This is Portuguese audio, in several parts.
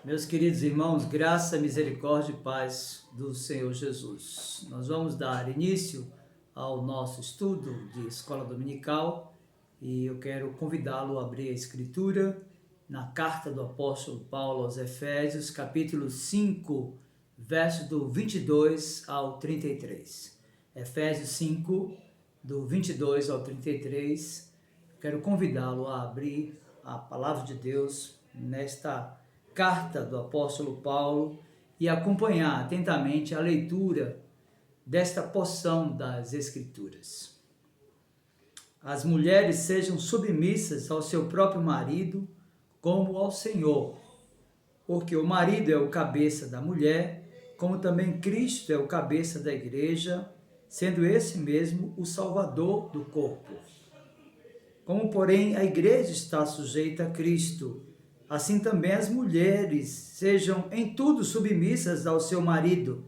Meus queridos irmãos, graça, misericórdia e paz do Senhor Jesus. Nós vamos dar início ao nosso estudo de escola dominical e eu quero convidá-lo a abrir a escritura na carta do apóstolo Paulo aos Efésios, capítulo 5, verso do 22 ao 33. Efésios 5, do 22 ao 33. Quero convidá-lo a abrir a palavra de Deus nesta carta do apóstolo Paulo e acompanhar atentamente a leitura desta porção das Escrituras. As mulheres sejam submissas ao seu próprio marido, como ao Senhor, porque o marido é o cabeça da mulher, como também Cristo é o cabeça da igreja, sendo esse mesmo o Salvador do corpo. Como, porém, a igreja está sujeita a Cristo, assim também as mulheres sejam em tudo submissas ao seu marido.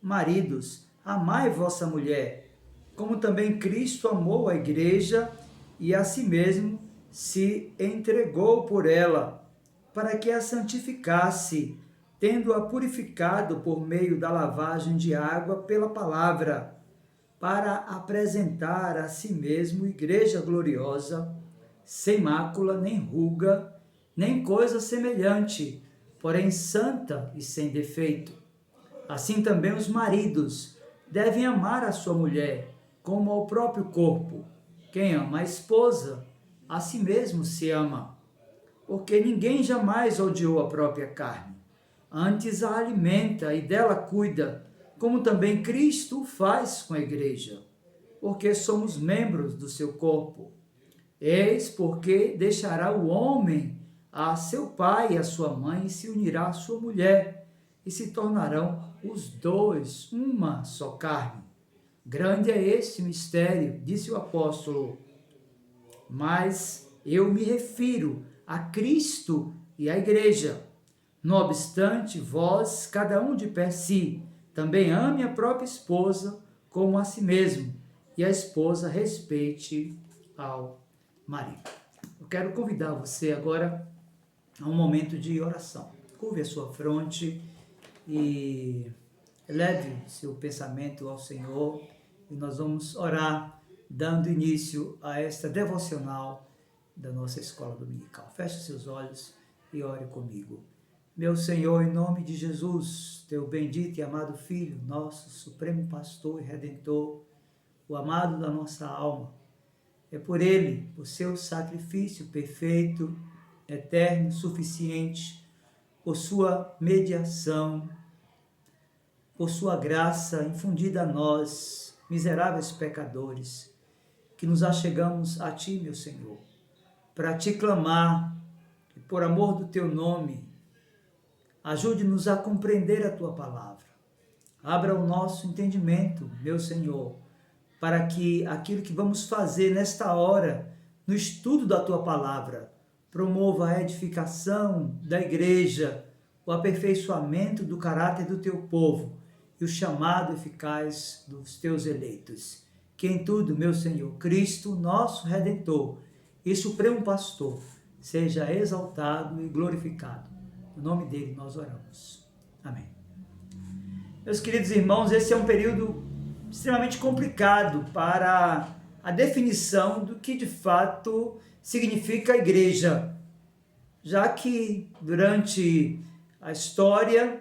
Maridos, amai vossa mulher, como também Cristo amou a igreja e a si mesmo se entregou por ela, para que a santificasse, tendo-a purificado por meio da lavagem de água pela palavra, para apresentar a si mesmo igreja gloriosa, sem mácula, nem ruga, nem coisa semelhante, porém santa e sem defeito. Assim também os maridos devem amar a sua mulher, como ao próprio corpo. Quem ama a esposa, a si mesmo se ama, porque ninguém jamais odiou a própria carne, antes a alimenta e dela cuida, como também Cristo faz com a igreja, porque somos membros do seu corpo. Eis porque deixará o homem a seu pai e a sua mãe, e se unirá à sua mulher, e se tornarão os dois uma só carne. Grande é este mistério, disse o apóstolo, mas eu me refiro a Cristo e à igreja. Não obstante, vós, cada um de per si, também ame a própria esposa como a si mesmo, e a esposa respeite ao marido. Eu quero convidar você agora a um momento de oração. Curve a sua fronte e leve seu pensamento ao Senhor, e nós vamos orar, dando início a esta devocional da nossa escola dominical. Feche seus olhos e ore comigo. Meu Senhor, em nome de Jesus, teu bendito e amado Filho, nosso supremo pastor e redentor, o amado da nossa alma, é por ele, por seu sacrifício perfeito, eterno, suficiente, por sua mediação, por sua graça infundida a nós, miseráveis pecadores, que nos achegamos a ti, meu Senhor, para te clamar, e por amor do teu nome, ajude-nos a compreender a tua palavra. Abra o nosso entendimento, meu Senhor, para que aquilo que vamos fazer nesta hora, no estudo da tua palavra, promova a edificação da igreja, o aperfeiçoamento do caráter do teu povo e o chamado eficaz dos teus eleitos. Que em tudo, meu Senhor, Cristo, nosso Redentor e Supremo Pastor, seja exaltado e glorificado. No nome dele nós oramos. Amém. Meus queridos irmãos, esse é um período extremamente complicado para a definição do que de fato significa a igreja, já que durante a história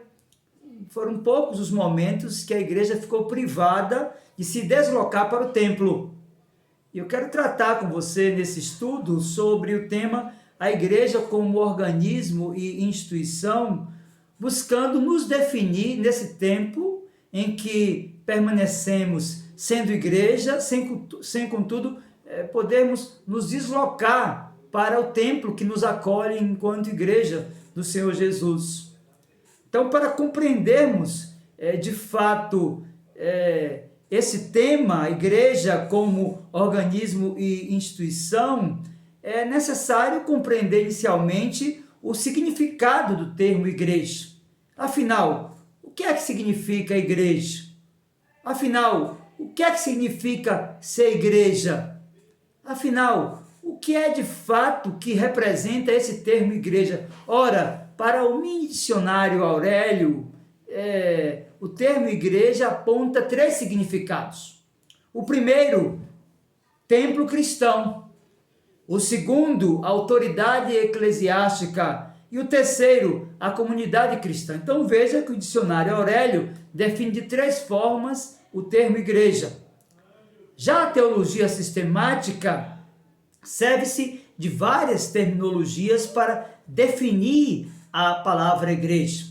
foram poucos os momentos que a igreja ficou privada de se deslocar para o templo. E eu quero tratar com você nesse estudo sobre o tema a igreja como organismo e instituição, buscando nos definir nesse tempo em que permanecemos sendo igreja, sem contudo podermos nos deslocar para o templo que nos acolhe enquanto igreja do Senhor Jesus. Então, para compreendermos de fato esse tema, a igreja como organismo e instituição, é necessário compreender inicialmente o significado do termo igreja. Afinal, o que é que significa igreja? Afinal, o que é que significa ser igreja? Afinal, o que é de fato que representa esse termo igreja? Ora, para o missionário Aurélio, o termo igreja aponta 3 significados. O primeiro, templo cristão. O segundo, autoridade eclesiástica. E o terceiro, a comunidade cristã. Então veja que o dicionário Aurélio define de 3 formas o termo igreja. Já a teologia sistemática serve-se de várias terminologias para definir a palavra igreja.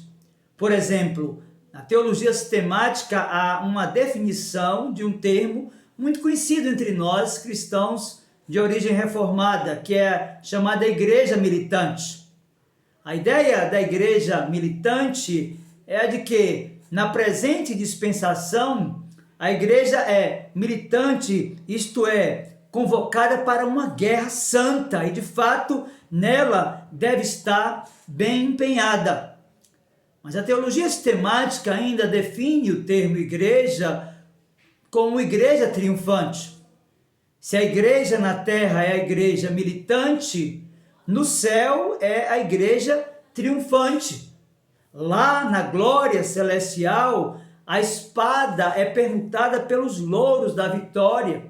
Por exemplo, na teologia sistemática há uma definição de um termo muito conhecido entre nós, cristãos de origem reformada, que é chamada igreja militante. A ideia da igreja militante é a de que, na presente dispensação, a igreja é militante, isto é, convocada para uma guerra santa, e de fato nela deve estar bem empenhada. Mas a teologia sistemática ainda define o termo igreja como igreja triunfante. Se a igreja na terra é a igreja militante, no céu é a igreja triunfante. Lá na glória celestial, a espada é permutada pelos louros da vitória.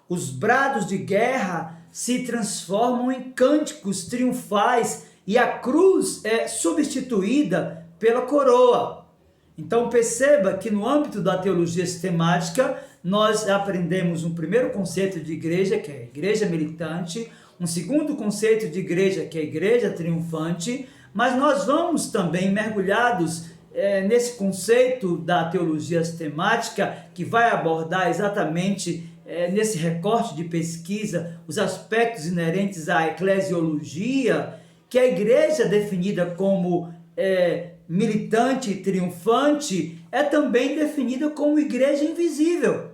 Os brados de guerra se transformam em cânticos triunfais e a cruz é substituída pela coroa. Então perceba que no âmbito da teologia sistemática, nós aprendemos um primeiro conceito de igreja, que é a igreja militante, um segundo conceito de igreja, que é a igreja triunfante, mas nós vamos também mergulhados nesse conceito da teologia sistemática, que vai abordar exatamente nesse recorte de pesquisa os aspectos inerentes à eclesiologia, que a igreja definida como militante e triunfante é também definida como igreja invisível.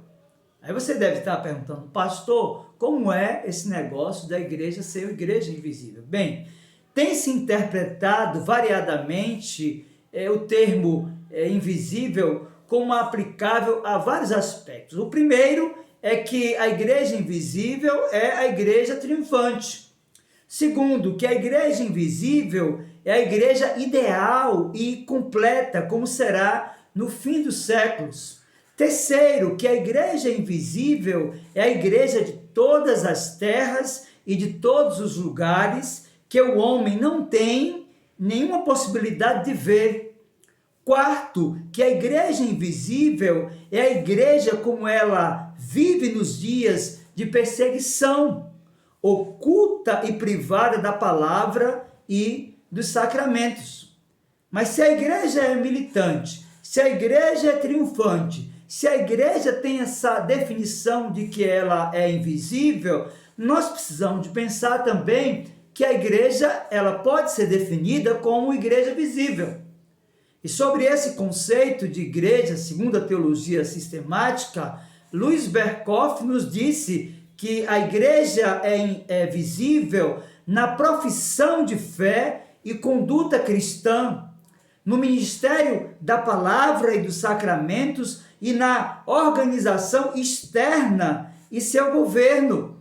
Aí você deve estar perguntando, pastor, como é esse negócio da igreja ser igreja invisível? Bem, tem se interpretado variadamente o termo invisível como aplicável a vários aspectos. O primeiro é que a igreja invisível é a igreja triunfante. Segundo, que a igreja invisível é a igreja ideal e completa, como será no fim dos séculos. Terceiro, que a igreja invisível é a igreja de todas as terras e de todos os lugares que o homem não tem nenhuma possibilidade de ver. Quarto, que a igreja invisível é a igreja como ela vive nos dias de perseguição, oculta e privada da palavra e dos sacramentos. Mas se a igreja é militante, se a igreja é triunfante, se a igreja tem essa definição de que ela é invisível, nós precisamos de pensar também que a igreja ela pode ser definida como igreja visível. E sobre esse conceito de igreja, segundo a teologia sistemática, Luiz Berkhoff nos disse que a igreja é visível na profissão de fé e conduta cristã, no ministério da palavra e dos sacramentos e na organização externa e seu governo.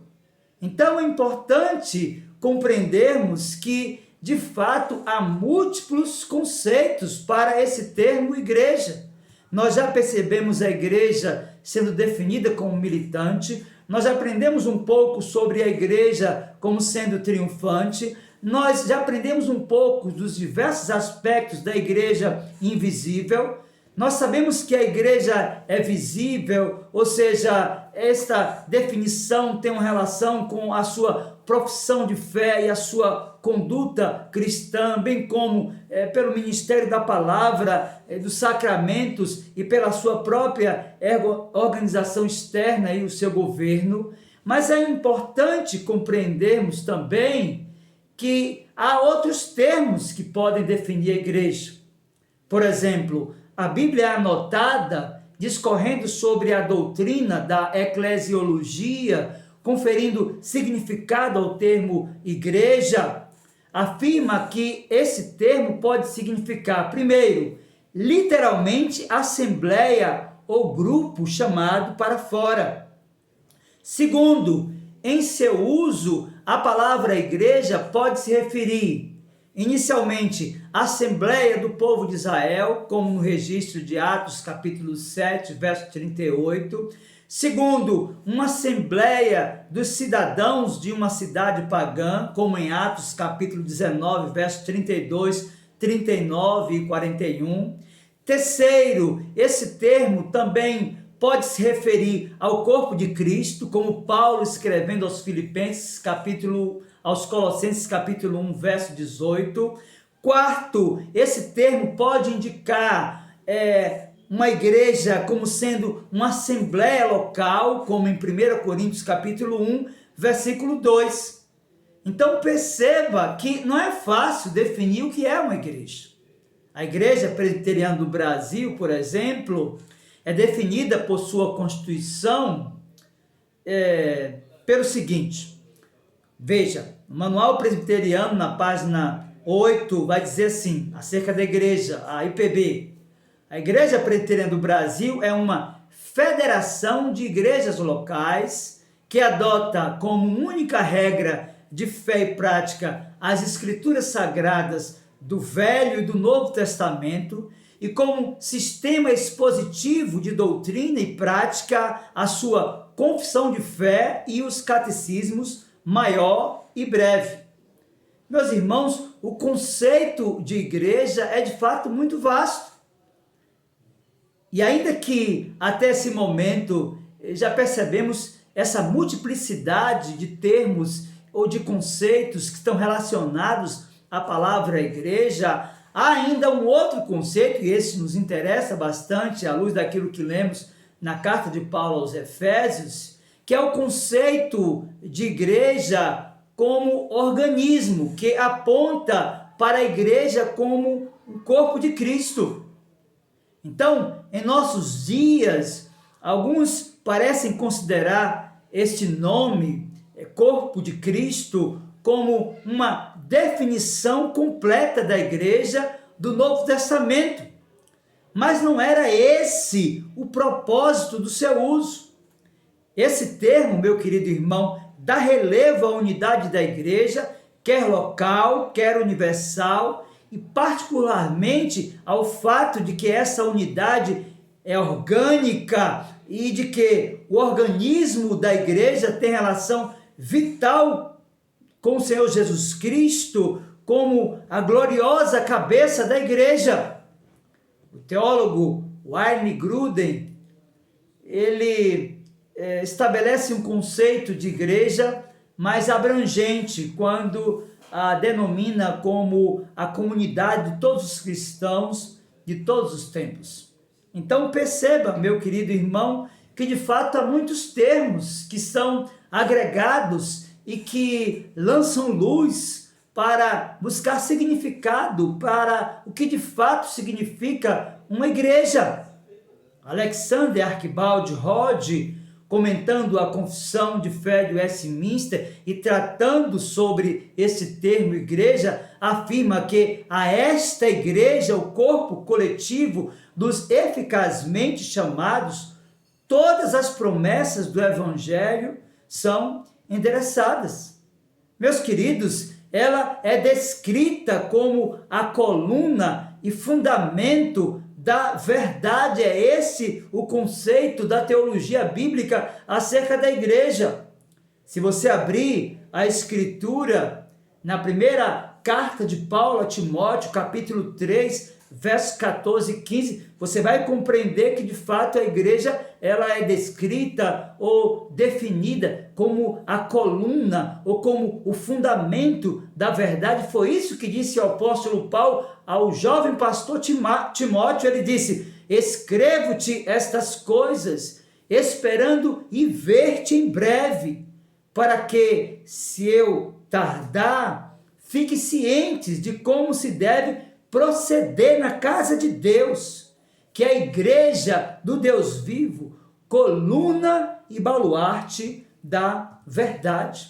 Então é importante compreendermos que, de fato, há múltiplos conceitos para esse termo igreja. Nós já percebemos a igreja sendo definida como militante, nós aprendemos um pouco sobre a igreja como sendo triunfante, nós já aprendemos um pouco dos diversos aspectos da igreja invisível, nós sabemos que a igreja é visível, ou seja, esta definição tem uma relação com a sua profissão de fé e a sua conduta cristã, bem como pelo ministério da palavra, dos sacramentos e pela sua própria organização externa e o seu governo. Mas é importante compreendermos também que há outros termos que podem definir a igreja. Por exemplo, a Bíblia é anotada discorrendo sobre a doutrina da eclesiologia, conferindo significado ao termo igreja, afirma que esse termo pode significar, primeiro, literalmente assembleia ou grupo chamado para fora. Segundo, em seu uso, a palavra igreja pode se referir inicialmente à Assembleia do Povo de Israel, como no registro de Atos capítulo 7, verso 38. Segundo, uma assembleia dos cidadãos de uma cidade pagã, como em Atos capítulo 19, verso 32, 39 e 41. Terceiro, esse termo também pode se referir ao corpo de Cristo, como Paulo escrevendo aos Colossenses capítulo 1, verso 18. Quarto, esse termo pode indicar uma igreja como sendo uma assembleia local, como em 1 Coríntios capítulo 1, versículo 2. Então perceba que não é fácil definir o que é uma igreja. A Igreja Presbiteriana do Brasil, por exemplo, é definida por sua Constituição pelo seguinte. Veja, o Manual Presbiteriano, na página 8, vai dizer assim, acerca da igreja, a IPB. A Igreja Presbiteriana do Brasil é uma federação de igrejas locais que adota como única regra de fé e prática as Escrituras Sagradas do Velho e do Novo Testamento e como sistema expositivo de doutrina e prática a sua confissão de fé e os catecismos maior e breve. Meus irmãos, o conceito de igreja é de fato muito vasto. E ainda que até esse momento já percebemos essa multiplicidade de termos ou de conceitos que estão relacionados à palavra igreja, há ainda um outro conceito, e esse nos interessa bastante à luz daquilo que lemos na carta de Paulo aos Efésios, que é o conceito de igreja como organismo, que aponta para a igreja como o corpo de Cristo. Então, em nossos dias, alguns parecem considerar este nome, corpo de Cristo, como uma definição completa da igreja do Novo Testamento. Mas não era esse o propósito do seu uso. Esse termo, meu querido irmão, dá relevo à unidade da igreja, quer local, quer universal, e particularmente ao fato de que essa unidade é orgânica e de que o organismo da igreja tem relação vital com o Senhor Jesus Cristo como a gloriosa cabeça da igreja. O teólogo Wayne Grudem, ele estabelece um conceito de igreja mais abrangente quando a denomina como a comunidade de todos os cristãos de todos os tempos. Então perceba, meu querido irmão, que de fato há muitos termos que são agregados e que lançam luz para buscar significado para o que de fato significa uma igreja. Alexander Archibald Rodd, comentando a Confissão de Fé de Westminster e tratando sobre esse termo igreja, afirma que a esta igreja, o corpo coletivo dos eficazmente chamados, todas as promessas do Evangelho são endereçadas. Meus queridos, ela é descrita como a coluna e fundamento da verdade. É esse o conceito da teologia bíblica acerca da igreja. Se você abrir a Escritura, na primeira carta de Paulo a Timóteo, capítulo 3, versos 14 e 15, você vai compreender que de fato a igreja ela é descrita ou definida como a coluna ou como o fundamento da verdade. Foi isso que disse o apóstolo Paulo ao jovem pastor Timóteo. Ele disse: escrevo-te estas coisas, esperando e ver-te em breve, para que, se eu tardar, fique cientes de como se deve proceder na casa de Deus, que é a igreja do Deus vivo, coluna e baluarte da verdade.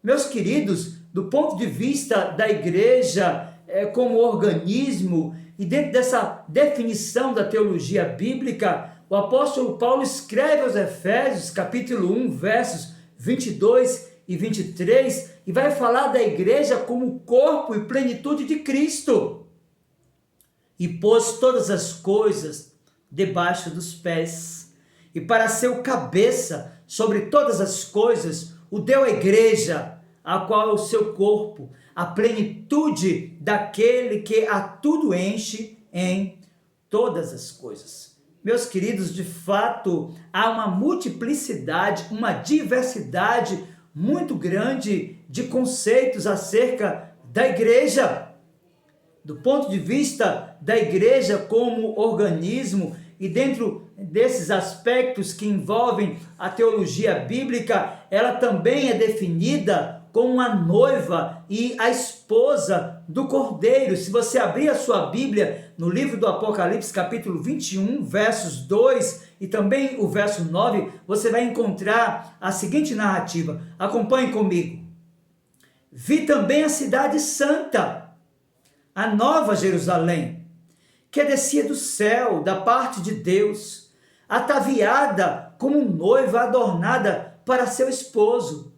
Meus queridos, do ponto de vista da igreja como organismo, e dentro dessa definição da teologia bíblica, o apóstolo Paulo escreve aos Efésios, capítulo 1, versos 22 e 23, e vai falar da igreja como corpo e plenitude de Cristo. E pôs todas as coisas debaixo dos pés, e para ser o cabeça sobre todas as coisas, o deu à igreja, a qual é o seu corpo, a plenitude daquele que a tudo enche em todas as coisas. Meus queridos, de fato, há uma multiplicidade, uma diversidade muito grande de conceitos acerca da igreja. Do ponto de vista da igreja como organismo, e dentro desses aspectos que envolvem a teologia bíblica, ela também é definida como a noiva e a esposa do Cordeiro. Se você abrir a sua Bíblia no livro do Apocalipse, capítulo 21, versos 2 e também o verso 9, você vai encontrar a seguinte narrativa. Acompanhe comigo. Vi também a cidade santa, a nova Jerusalém, que descia do céu, da parte de Deus, ataviada como noiva adornada para seu esposo.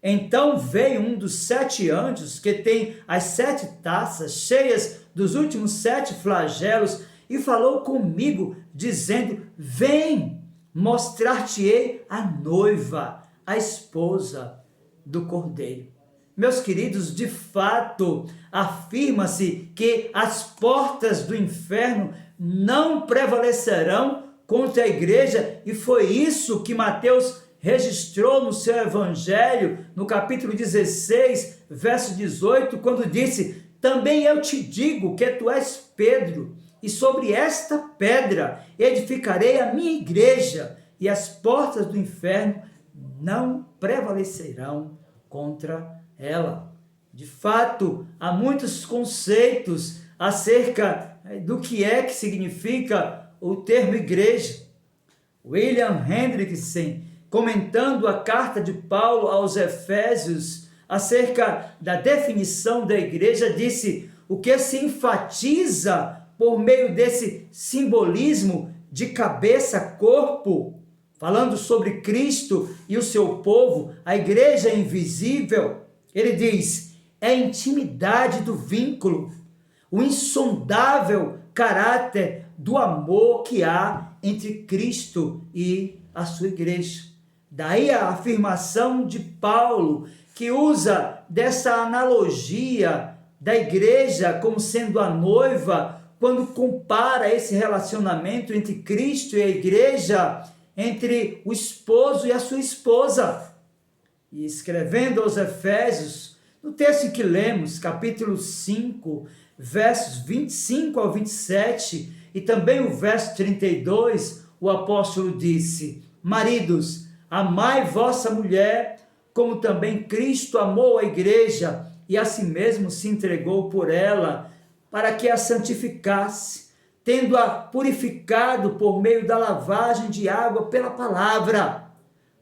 Então veio um dos 7 anjos, que tem as 7 taças cheias dos últimos 7 flagelos, e falou comigo, dizendo: vem, mostrar-te-ei a noiva, a esposa do Cordeiro. Meus queridos, de fato, afirma-se que as portas do inferno não prevalecerão contra a igreja, e foi isso que Mateus registrou no seu evangelho, no capítulo 16, verso 18, quando disse: também eu te digo que tu és Pedro, e sobre esta pedra edificarei a minha igreja, e as portas do inferno não prevalecerão contra ela. De fato, há muitos conceitos acerca do que significa o termo igreja. William Hendrickson, comentando a carta de Paulo aos Efésios acerca da definição da igreja, disse: o que se enfatiza por meio desse simbolismo de cabeça-corpo, falando sobre Cristo e o seu povo, a igreja é invisível. Ele diz: é a intimidade do vínculo, o insondável caráter do amor que há entre Cristo e a sua igreja. Daí a afirmação de Paulo, que usa dessa analogia da igreja como sendo a noiva, quando compara esse relacionamento entre Cristo e a igreja, entre o esposo e a sua esposa. E escrevendo aos Efésios, no texto que lemos, capítulo 5, versos 25 ao 27, e também o verso 32, o apóstolo disse: maridos, amai vossa mulher, como também Cristo amou a igreja, e a si mesmo se entregou por ela, para que a santificasse, tendo-a purificado por meio da lavagem de água pela palavra,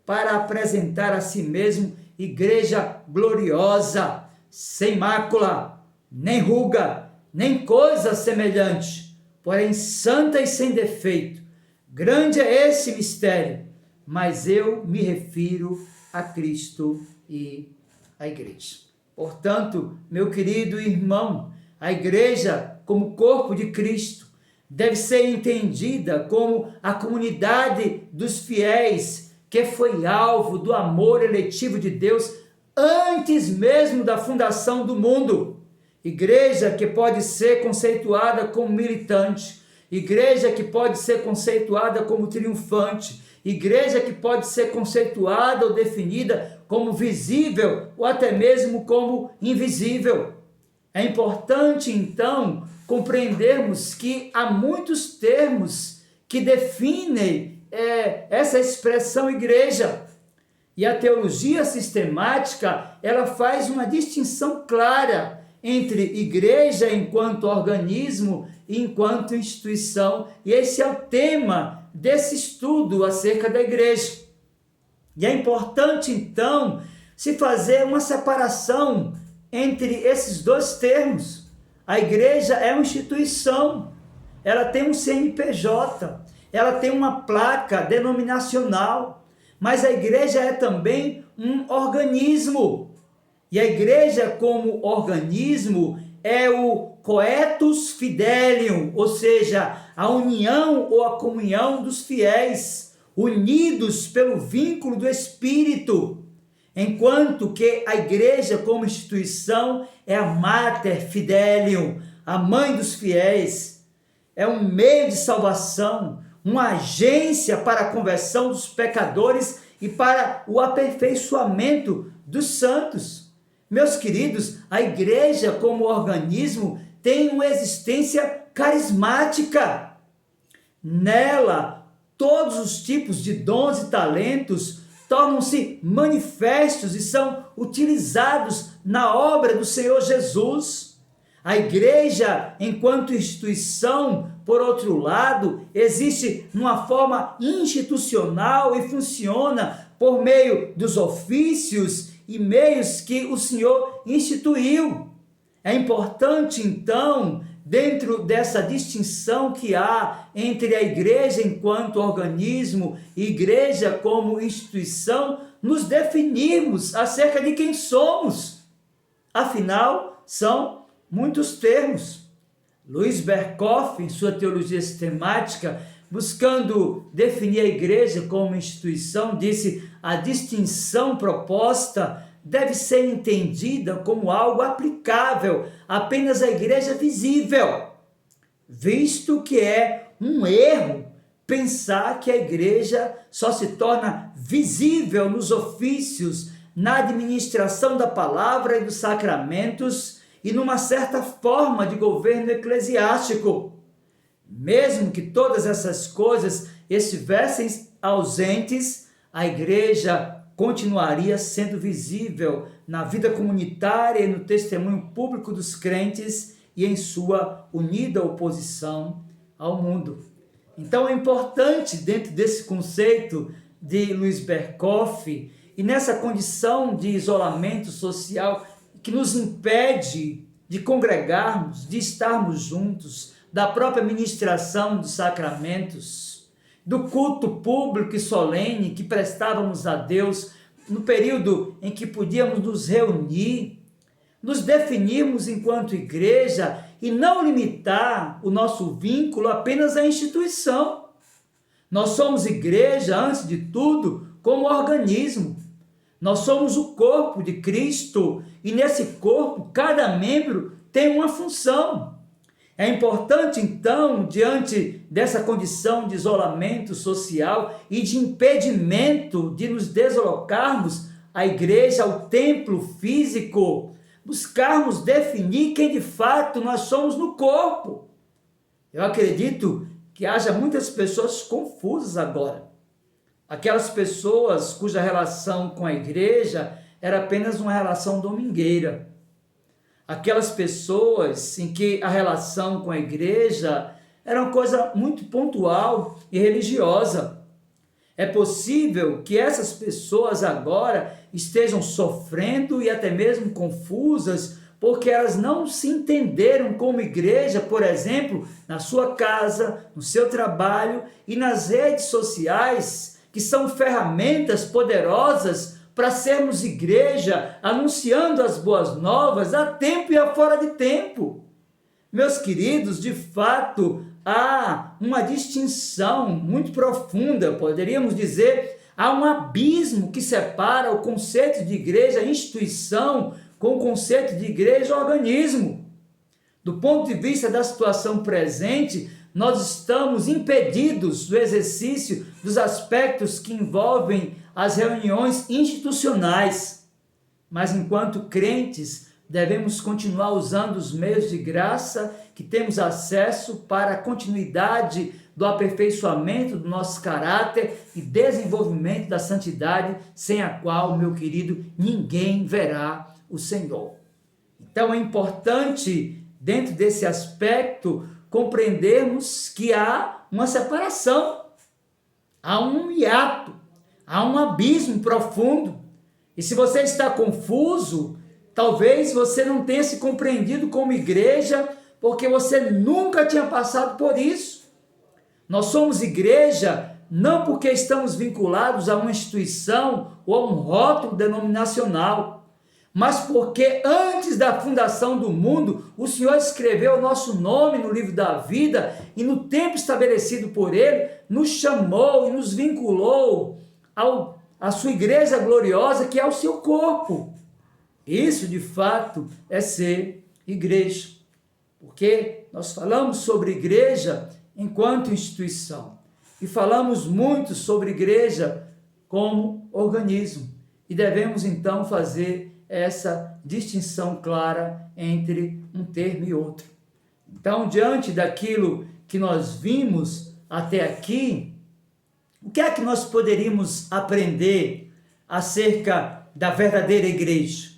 para apresentar a si mesmo igreja gloriosa, sem mácula, nem ruga, nem coisa semelhante, porém santa e sem defeito. Grande é esse mistério, mas eu me refiro a Cristo e a igreja. Portanto, meu querido irmão, a igreja, como corpo de Cristo, deve ser entendida como a comunidade dos fiéis, que foi alvo do amor eletivo de Deus antes mesmo da fundação do mundo. Igreja que pode ser conceituada como militante, igreja que pode ser conceituada como triunfante, igreja que pode ser conceituada ou definida como visível ou até mesmo como invisível. É importante, então, compreendermos que há muitos termos que definem essa expressão igreja. E a teologia sistemática, ela faz uma distinção clara entre igreja enquanto organismo e enquanto instituição. E esse é o tema desse estudo acerca da igreja. E é importante, então, se fazer uma separação entre esses dois termos. A igreja é uma instituição, ela tem um CNPJ, ela tem uma placa denominacional, mas a igreja é também um organismo. E a igreja, como organismo, é o coetus fidelium, ou seja, a união ou a comunhão dos fiéis, unidos pelo vínculo do Espírito. Enquanto que a igreja, como instituição, é a mater fidelium, a mãe dos fiéis, é um meio de salvação, uma agência para a conversão dos pecadores e para o aperfeiçoamento dos santos. Meus queridos, a igreja como organismo tem uma existência carismática. Nela, todos os tipos de dons e talentos tornam-se manifestos e são utilizados na obra do Senhor Jesus. A igreja, enquanto instituição, por outro lado, existe numa forma institucional e funciona por meio dos ofícios e meios que o Senhor instituiu. É importante, então, dentro dessa distinção que há entre a igreja enquanto organismo e igreja como instituição, nos definirmos acerca de quem somos. Afinal, são muitos termos. Louis Berkhof, em sua teologia sistemática, buscando definir a igreja como instituição, disse: a distinção proposta deve ser entendida como algo aplicável apenas à igreja visível, visto que é um erro pensar que a igreja só se torna visível nos ofícios, na administração da palavra e dos sacramentos e numa certa forma de governo eclesiástico. Mesmo que todas essas coisas estivessem ausentes, a igreja continuaria sendo visível na vida comunitária e no testemunho público dos crentes e em sua unida oposição ao mundo. Então é importante, dentro desse conceito de Louis Berkhof, e nessa condição de isolamento social que nos impede de congregarmos, de estarmos juntos, da própria ministração dos sacramentos, do culto público e solene que prestávamos a Deus no período em que podíamos nos reunir, nos definirmos enquanto igreja e não limitar o nosso vínculo apenas à instituição. Nós somos igreja, antes de tudo, como organismo. Nós somos o corpo de Cristo e nesse corpo cada membro tem uma função. É importante, então, diante dessa condição de isolamento social e de impedimento de nos deslocarmos à igreja, ao templo físico, buscarmos definir quem de fato nós somos no corpo. Eu acredito que haja muitas pessoas confusas agora. Aquelas pessoas cuja relação com a igreja era apenas uma relação domingueira. Aquelas pessoas em que a relação com a igreja era uma coisa muito pontual e religiosa. É possível que essas pessoas agora estejam sofrendo e até mesmo confusas porque elas não se entenderam como igreja, por exemplo, na sua casa, no seu trabalho e nas redes sociais, que são ferramentas poderosas para sermos igreja, anunciando as boas novas a tempo e a fora de tempo. Meus queridos, de fato, há uma distinção muito profunda, poderíamos dizer, há um abismo que separa o conceito de igreja, instituição, com o conceito de igreja, organismo. Do ponto de vista da situação presente, nós estamos impedidos do exercício dos aspectos que envolvem as reuniões institucionais. Mas enquanto crentes, devemos continuar usando os meios de graça que temos acesso para a continuidade do aperfeiçoamento do nosso caráter e desenvolvimento da santidade, sem a qual, meu querido, ninguém verá o Senhor. Então é importante, dentro desse aspecto, compreendermos que há uma separação, há um hiato, há um abismo profundo. E se você está confuso, talvez você não tenha se compreendido como igreja, porque você nunca tinha passado por isso. Nós somos igreja não porque estamos vinculados a uma instituição ou a um rótulo denominacional, mas porque antes da fundação do mundo, o Senhor escreveu o nosso nome no livro da vida e no tempo estabelecido por Ele, nos chamou e nos vinculou à sua igreja gloriosa, que é o seu corpo. Isso, de fato, é ser igreja, porque nós falamos sobre igreja enquanto instituição e falamos muito sobre igreja como organismo e devemos então fazer essa distinção clara entre um termo e outro. Então, diante daquilo que nós vimos até aqui, o que é que nós poderíamos aprender acerca da verdadeira igreja?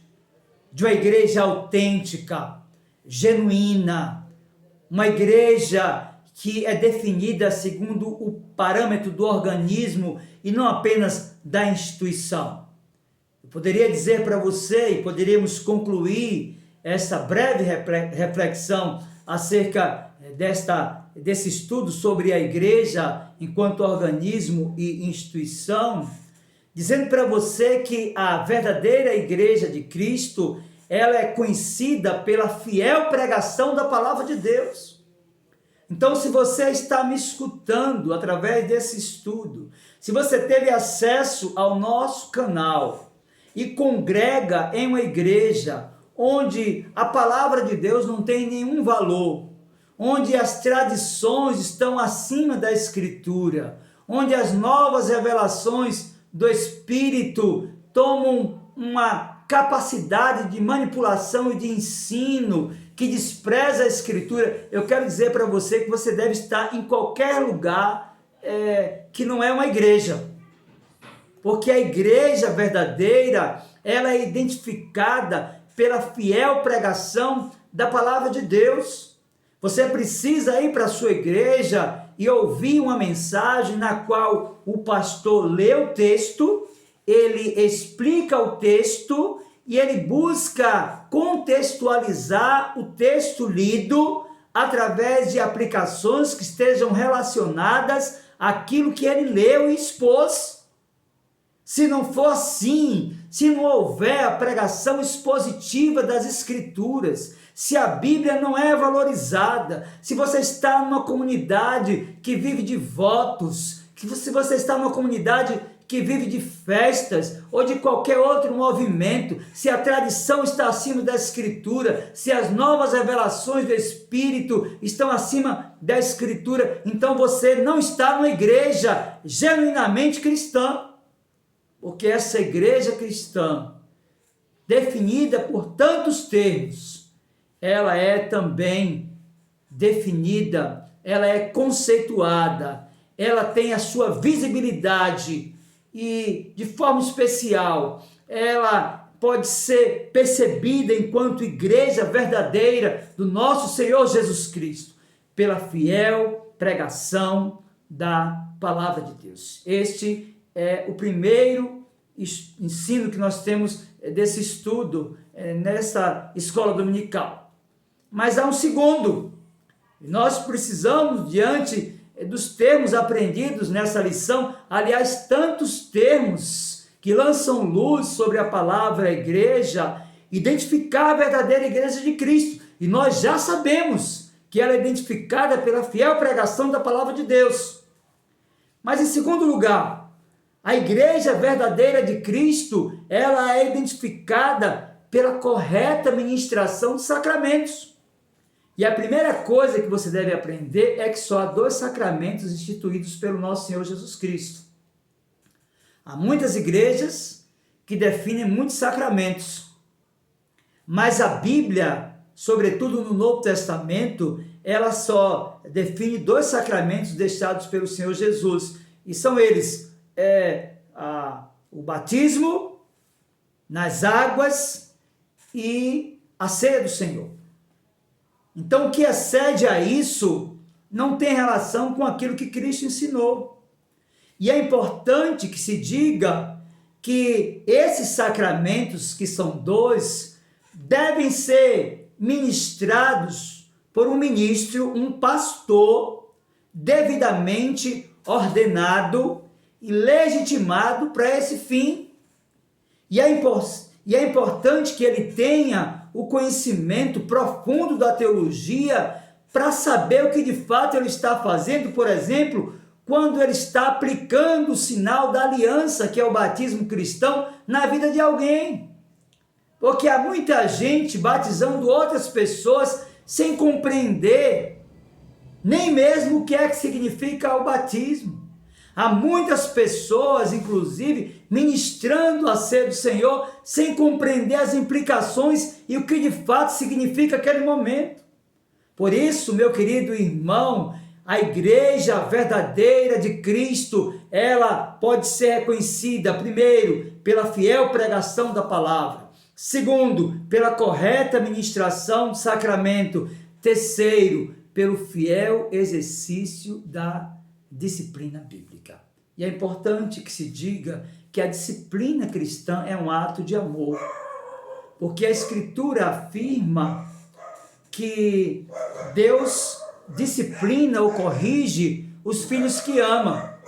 De uma igreja autêntica, genuína, uma igreja que é definida segundo o parâmetro do organismo e não apenas da instituição. Eu poderia dizer para você, e poderíamos concluir essa breve reflexão acerca desse estudo sobre a igreja enquanto organismo e instituição, dizendo para você que a verdadeira igreja de Cristo, ela é conhecida pela fiel pregação da palavra de Deus. Então, se você está me escutando através desse estudo, se você teve acesso ao nosso canal e congrega em uma igreja onde a palavra de Deus não tem nenhum valor, onde as tradições estão acima da Escritura, onde as novas revelações do Espírito tomam uma capacidade de manipulação e de ensino que despreza a Escritura, eu quero dizer para você que você deve estar em qualquer lugar que não é uma igreja. Porque a igreja verdadeira, ela é identificada pela fiel pregação da palavra de Deus. Você precisa ir para a sua igreja e ouvir uma mensagem na qual o pastor lê o texto, ele explica o texto e ele busca contextualizar o texto lido através de aplicações que estejam relacionadas àquilo que ele leu e expôs. Se não for assim, se não houver a pregação expositiva das Escrituras, se a Bíblia não é valorizada, se você está numa comunidade que vive de votos, se você está numa comunidade que vive de festas ou de qualquer outro movimento, se a tradição está acima da Escritura, se as novas revelações do Espírito estão acima da Escritura, então você não está numa igreja genuinamente cristã. Porque essa igreja cristã, definida por tantos termos, ela é também definida, ela é conceituada, ela tem a sua visibilidade e, de forma especial, ela pode ser percebida enquanto igreja verdadeira do nosso Senhor Jesus Cristo, pela fiel pregação da palavra de Deus. Este é o primeiro ensino que nós temos desse estudo nessa escola dominical. Mas há um segundo. Nós precisamos, diante dos termos aprendidos nessa lição, aliás, tantos termos que lançam luz sobre a palavra igreja, identificar a verdadeira igreja de Cristo. E nós já sabemos que ela é identificada pela fiel pregação da palavra de Deus. Mas em segundo lugar, a igreja verdadeira de Cristo, ela é identificada pela correta ministração de sacramentos. E a primeira coisa que você deve aprender é que só há 2 sacramentos instituídos pelo nosso Senhor Jesus Cristo. Há muitas igrejas que definem muitos sacramentos, mas a Bíblia, sobretudo no Novo Testamento, ela só define 2 sacramentos deixados pelo Senhor Jesus, e são eles o batismo nas águas e a ceia do Senhor. Então, o que excede a isso não tem relação com aquilo que Cristo ensinou. E é importante que se diga que esses sacramentos, que são 2, devem ser ministrados por um ministro, um pastor, devidamente ordenado e legitimado para esse fim. E é importante que ele tenha o conhecimento profundo da teologia para saber o que de fato ele está fazendo, por exemplo, quando ele está aplicando o sinal da aliança, que é o batismo cristão, na vida de alguém. Porque há muita gente batizando outras pessoas sem compreender nem mesmo o que é que significa o batismo. Há muitas pessoas, inclusive, ministrando a ceia do Senhor sem compreender as implicações e o que de fato significa aquele momento. Por isso, meu querido irmão, a igreja verdadeira de Cristo, ela pode ser reconhecida, primeiro, pela fiel pregação da palavra. Segundo, pela correta ministração do sacramento. Terceiro, pelo fiel exercício da disciplina bíblica. E é importante que se diga que a disciplina cristã é um ato de amor, porque a Escritura afirma que Deus disciplina ou corrige os filhos que ama.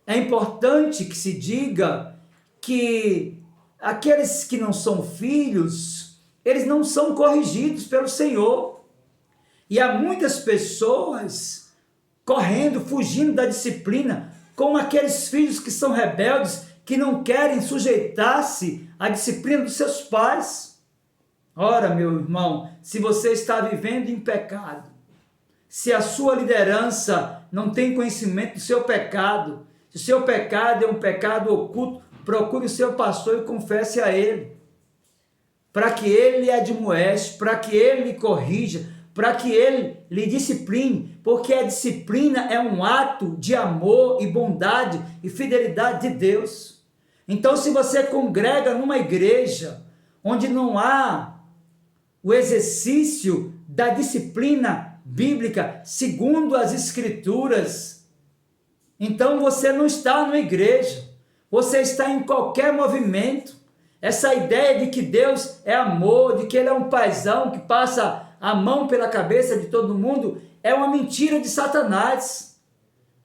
É importante que se diga que aqueles que não são filhos, eles não são corrigidos pelo Senhor. E há muitas pessoas correndo, fugindo da disciplina, como aqueles filhos que são rebeldes, que não querem sujeitar-se à disciplina dos seus pais. Ora, meu irmão, se você está vivendo em pecado, se a sua liderança não tem conhecimento do seu pecado, se o seu pecado é um pecado oculto, procure o seu pastor e confesse a ele, para que ele lhe admoeste, para que ele lhe corrija, para que ele lhe discipline, porque a disciplina é um ato de amor e bondade e fidelidade de Deus. Então, se você congrega numa igreja onde não há o exercício da disciplina bíblica segundo as Escrituras, então você não está numa igreja, você está em qualquer movimento. Essa ideia de que Deus é amor, de que Ele é um paizão que passa a mão pela cabeça de todo mundo, é uma mentira de Satanás.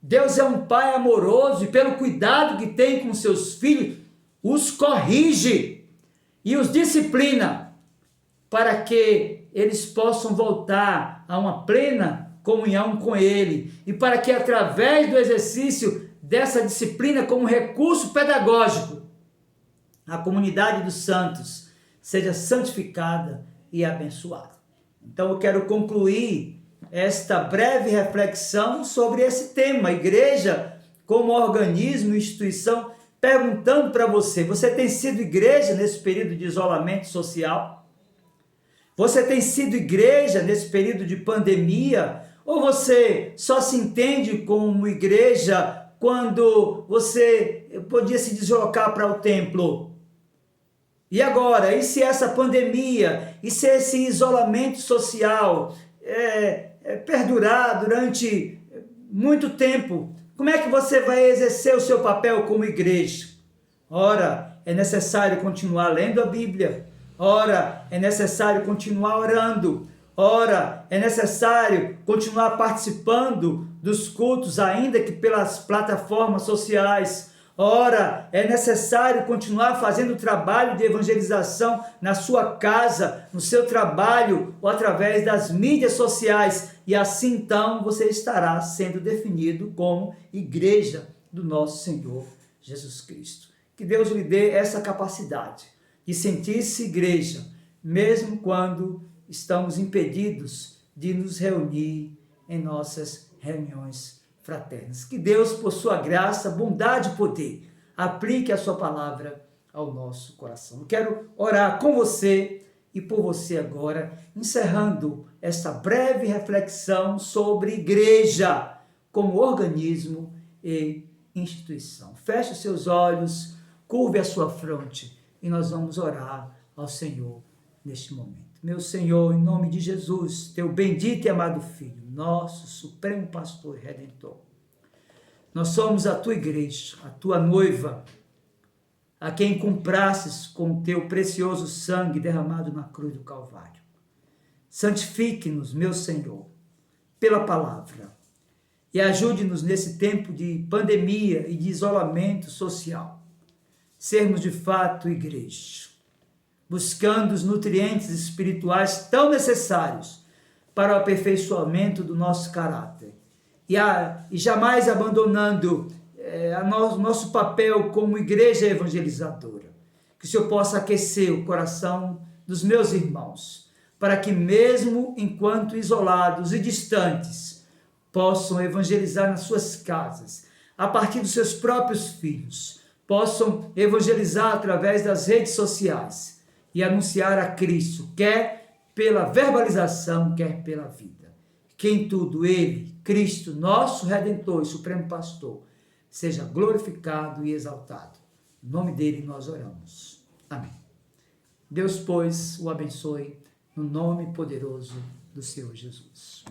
Deus é um pai amoroso e pelo cuidado que tem com seus filhos, os corrige e os disciplina para que eles possam voltar a uma plena comunhão com Ele e para que através do exercício dessa disciplina como recurso pedagógico, a comunidade dos santos seja santificada e abençoada. Então eu quero concluir esta breve reflexão sobre esse tema, igreja como organismo e instituição, perguntando para você, você tem sido igreja nesse período de isolamento social? Você tem sido igreja nesse período de pandemia? Ou você só se entende como igreja quando você podia se deslocar para o templo? E agora, e se essa pandemia, e se esse isolamento social perdurar durante muito tempo, como é que você vai exercer o seu papel como igreja? Ora, é necessário continuar lendo a Bíblia. Ora, é necessário continuar orando. Ora, é necessário continuar participando dos cultos, ainda que pelas plataformas sociais. Ora, é necessário continuar fazendo o trabalho de evangelização na sua casa, no seu trabalho ou através das mídias sociais. E assim então você estará sendo definido como igreja do nosso Senhor Jesus Cristo. Que Deus lhe dê essa capacidade de sentir-se igreja, mesmo quando estamos impedidos de nos reunir em nossas reuniões fraternas. Que Deus, por sua graça, bondade e poder, aplique a sua palavra ao nosso coração. Eu quero orar com você e por você agora, encerrando esta breve reflexão sobre igreja como organismo e instituição. Feche os seus olhos, curve a sua fronte e nós vamos orar ao Senhor neste momento. Meu Senhor, em nome de Jesus, teu bendito e amado Filho, nosso supremo pastor e redentor, nós somos a tua igreja, a tua noiva, a quem comprasses com o teu precioso sangue derramado na cruz do Calvário. Santifique-nos, meu Senhor, pela palavra, e ajude-nos nesse tempo de pandemia e de isolamento social. Sermos de fato igreja, buscando os nutrientes espirituais tão necessários para o aperfeiçoamento do nosso caráter e jamais abandonando nosso papel como igreja evangelizadora. Que o Senhor possa aquecer o coração dos meus irmãos, para que mesmo enquanto isolados e distantes, possam evangelizar nas suas casas, a partir dos seus próprios filhos, possam evangelizar através das redes sociais e anunciar a Cristo, quer pela verbalização, quer pela vida. Que em tudo Ele, Cristo, nosso Redentor e Supremo Pastor, seja glorificado e exaltado. Em nome dele nós oramos. Amém. Deus, pois, o abençoe no nome poderoso do Senhor Jesus.